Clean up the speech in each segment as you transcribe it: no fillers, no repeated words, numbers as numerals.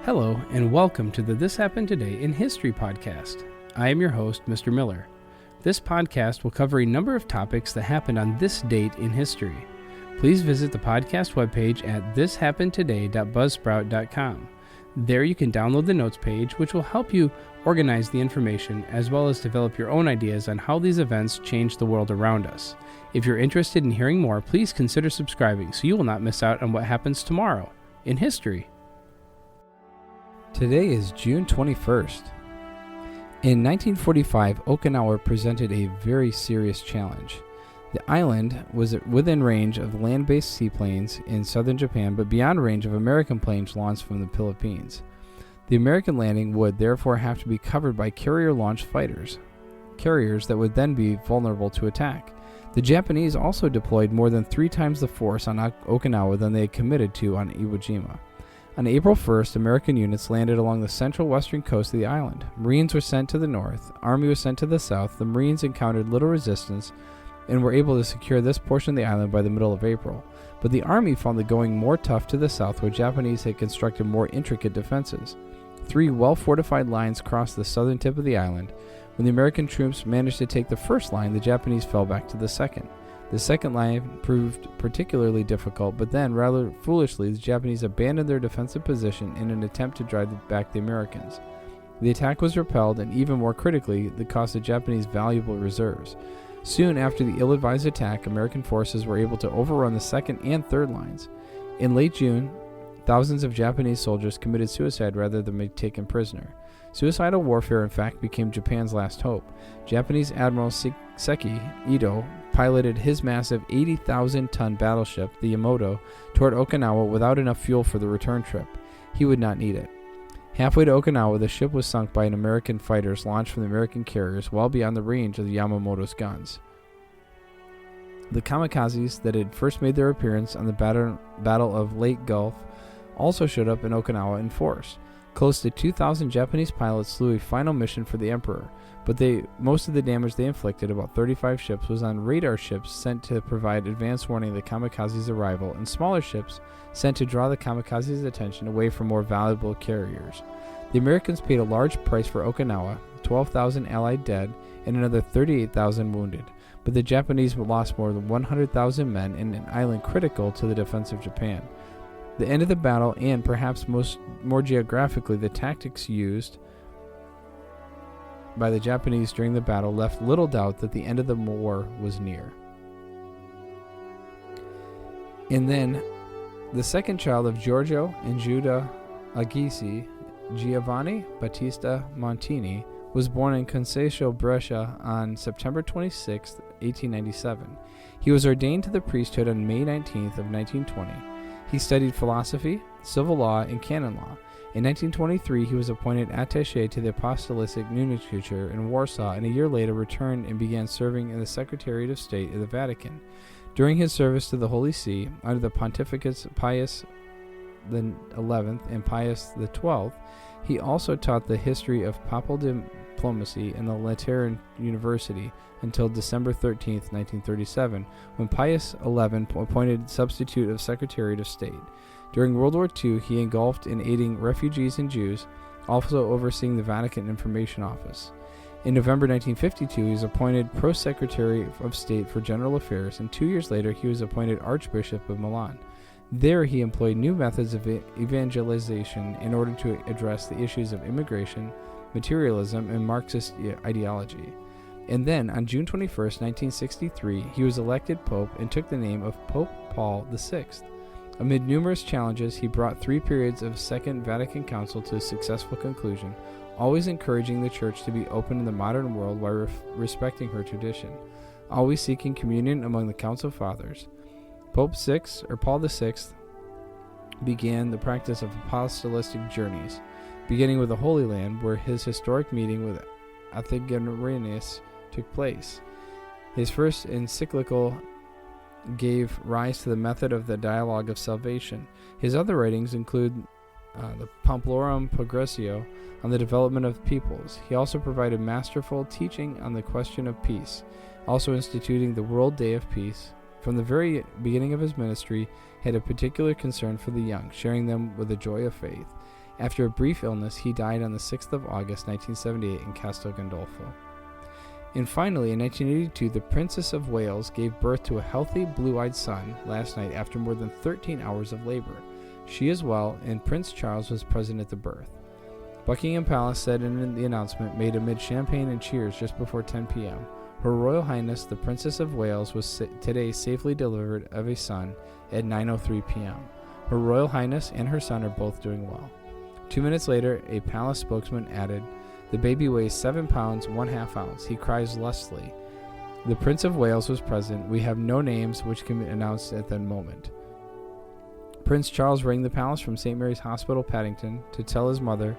Hello, and welcome to the This Happened Today in History podcast. I am your host, Mr. Miller. This podcast will cover a number of topics that happened on this date in history. Please visit the podcast webpage at thishappenedtoday.buzzsprout.com. There you can download the notes page, which will help you organize the information as well as develop your own ideas on how these events change the world around us. If you're interested in hearing more, please consider subscribing so you will not miss out on what happens tomorrow in history. Today is June 21st. In 1945, Okinawa presented a very serious challenge. The island was within range of land-based seaplanes in southern Japan, but beyond range of American planes launched from the Philippines. The American landing would therefore have to be covered by carrier-launched fighters, carriers that would then be vulnerable to attack. The Japanese also deployed more than 3 times the force on Okinawa than they had committed to on Iwo Jima. On April 1st, American units landed along the central western coast of the island. Marines were sent to the north, Army was sent to the south. The Marines encountered little resistance and were able to secure this portion of the island by the middle of April. But the Army found the going more tough to the south, where Japanese had constructed more intricate defenses. 3 well-fortified lines crossed the southern tip of the island. When the American troops managed to take the first line, the Japanese fell back to the second. The second line proved particularly difficult, but then, rather foolishly, the Japanese abandoned their defensive position in an attempt to drive back the Americans. The attack was repelled, and even more critically, it cost the Japanese valuable reserves. Soon after the ill-advised attack, American forces were able to overrun the second and third lines. In late June, thousands of Japanese soldiers committed suicide rather than be taken prisoner. Suicidal warfare, in fact, became Japan's last hope. Japanese Admiral Seki Ito piloted his massive 80,000-ton battleship, the Yamato, toward Okinawa without enough fuel for the return trip. He would not need it. Halfway to Okinawa, the ship was sunk by an American fighters launched from the American carriers well beyond the range of the Yamamoto's guns. The kamikazes that had first made their appearance on the Battle of Lake Gulf also showed up in Okinawa in force. Close to 2,000 Japanese pilots flew a final mission for the Emperor, but most of the damage they inflicted, about 35 ships, was on radar ships sent to provide advance warning of the kamikazes' arrival, and smaller ships sent to draw the kamikazes' attention away from more valuable carriers. The Americans paid a large price for Okinawa, 12,000 Allied dead, and another 38,000 wounded, but the Japanese lost more than 100,000 men in an island critical to the defense of Japan. The end of the battle, and perhaps more geographically, the tactics used by the Japanese during the battle left little doubt that the end of the war was near. And then, the second child of Giorgio and Giuda Agissi, Giovanni Battista Montini, was born in Concesio, Brescia on September 26, 1897. He was ordained to the priesthood on May 19th of 1920. He studied philosophy, civil law, and canon law. In 1923, he was appointed attaché to the Apostolic Nunciature in Warsaw, and a year later returned and began serving in the Secretariat of State of the Vatican. During his service to the Holy See, under the pontificates Pius XI and Pius XII, he also taught the history of papal diplomacy in the Lateran University until December 13, 1937, when Pius XI appointed substitute of Secretariat of State. During World War II, he engulfed in aiding refugees and Jews, also overseeing the Vatican Information Office. In November 1952, he was appointed Pro-Secretary of State for General Affairs, and 2 years later he was appointed Archbishop of Milan. There he employed new methods of evangelization in order to address the issues of immigration, materialism, and Marxist ideology. And then, on June 21, 1963, he was elected Pope and took the name of Pope Paul VI. Amid numerous challenges, he brought 3 periods of Second Vatican Council to a successful conclusion, always encouraging the Church to be open in the modern world while respecting her tradition, always seeking communion among the Council Fathers. Paul VI began the practice of apostolic journeys, beginning with the Holy Land, where his historic meeting with Athenagoras took place. His first encyclical gave rise to the method of the Dialogue of Salvation. His other writings include the Pamphlorum Progressio on the development of peoples. He also provided masterful teaching on the question of peace, also instituting the World Day of Peace. From the very beginning of his ministry, he had a particular concern for the young, sharing them with the joy of faith. After a brief illness, he died on the 6th of August, 1978 in Castel Gandolfo. And finally, in 1982, the Princess of Wales gave birth to a healthy, blue-eyed son last night after more than 13 hours of labor. She is well, and Prince Charles was present at the birth. Buckingham Palace said in the announcement made amid champagne and cheers just before 10 p.m., Her Royal Highness the Princess of Wales was today safely delivered of a son at 9:03 p.m. Her Royal Highness and her son are both doing well. 2 minutes later, a palace spokesman added, "The baby weighs 7 pounds, 1/2 ounce. He cries lustily. The Prince of Wales was present. We have no names which can be announced at the moment." Prince Charles rang the palace from St. Mary's Hospital, Paddington, to tell his mother,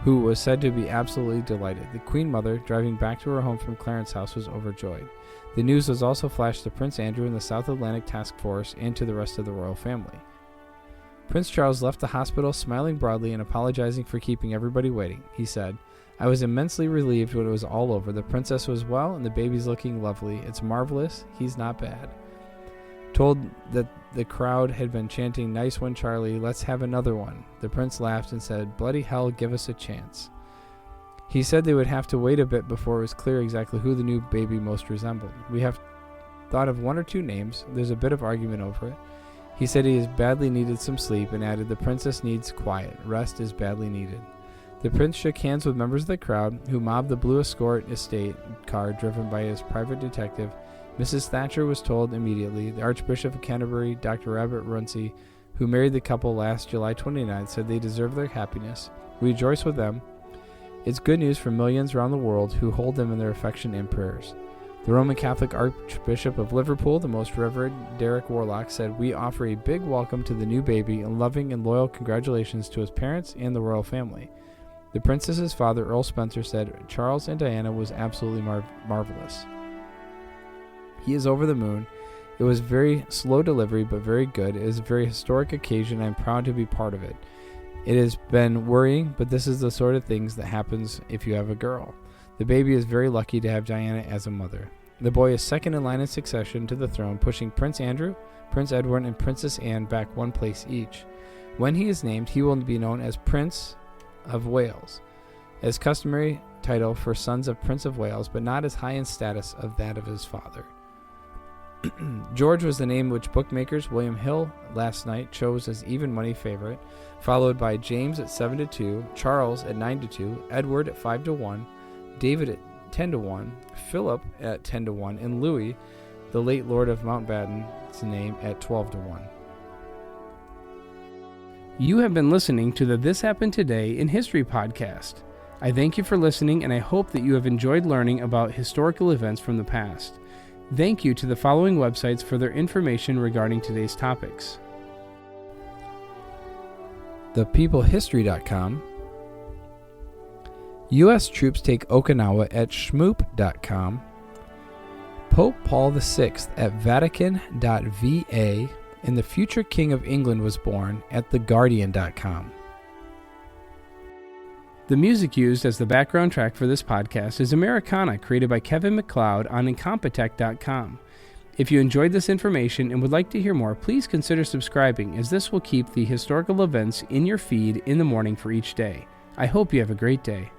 who was said to be absolutely delighted. The Queen Mother, driving back to her home from Clarence House, was overjoyed. The news was also flashed to Prince Andrew and the South Atlantic Task Force and to the rest of the royal family. Prince Charles left the hospital smiling broadly and apologizing for keeping everybody waiting. He said, "I was immensely relieved when it was all over. The princess was well and the baby's looking lovely. It's marvelous. He's not bad." Told that the crowd had been chanting, "Nice one, Charlie. Let's have another one." The prince laughed and said, "Bloody hell, give us a chance." He said they would have to wait a bit before it was clear exactly who the new baby most resembled. "We have thought of 1 or 2 names. There's a bit of argument over it." He said he has badly needed some sleep and added, "The princess needs quiet. Rest is badly needed." The prince shook hands with members of the crowd who mobbed the blue escort estate car driven by his private detective. Mrs. Thatcher was told immediately. The Archbishop of Canterbury, Dr. Robert Runcie, who married the couple last July 29th, said they deserve their happiness. "We rejoice with them. It's good news for millions around the world who hold them in their affection and prayers." The Roman Catholic Archbishop of Liverpool, the Most Reverend Derek Warlock, said, "We offer a big welcome to the new baby and loving and loyal congratulations to his parents and the royal family." The princess's father, Earl Spencer, said, "Charles and Diana was absolutely marvelous. He is over the moon. It was very slow delivery, but very good. It is a very historic occasion. I am proud to be part of it. It has been worrying, but this is the sort of things that happens if you have a girl. The baby is very lucky to have Diana as a mother. The boy is second in line in succession to the throne, pushing Prince Andrew, Prince Edward, and Princess Anne back 1 place each. When he is named, he will be known as Prince of Wales, as customary title for sons of Prince of Wales, but not as high in status of that of his father." George was the name which bookmakers William Hill last night chose as even money favorite, followed by James at 7-2, Charles at 9-2, Edward at 5-1, David at 10-1, Philip at 10-1, and Louis, the late Lord of Mountbatten's name, at 12-1. You have been listening to the This Happened Today in History podcast. I thank you for listening, and I hope that you have enjoyed learning about historical events from the past. Thank you to the following websites for their information regarding today's topics: ThePeopleHistory.com, U.S. troops take Okinawa at Schmoop.com, Pope Paul VI at Vatican.va, and the future King of England was born at TheGuardian.com. The music used as the background track for this podcast is Americana, created by Kevin MacLeod on Incompetech.com. If you enjoyed this information and would like to hear more, please consider subscribing, as this will keep the historical events in your feed in the morning for each day. I hope you have a great day.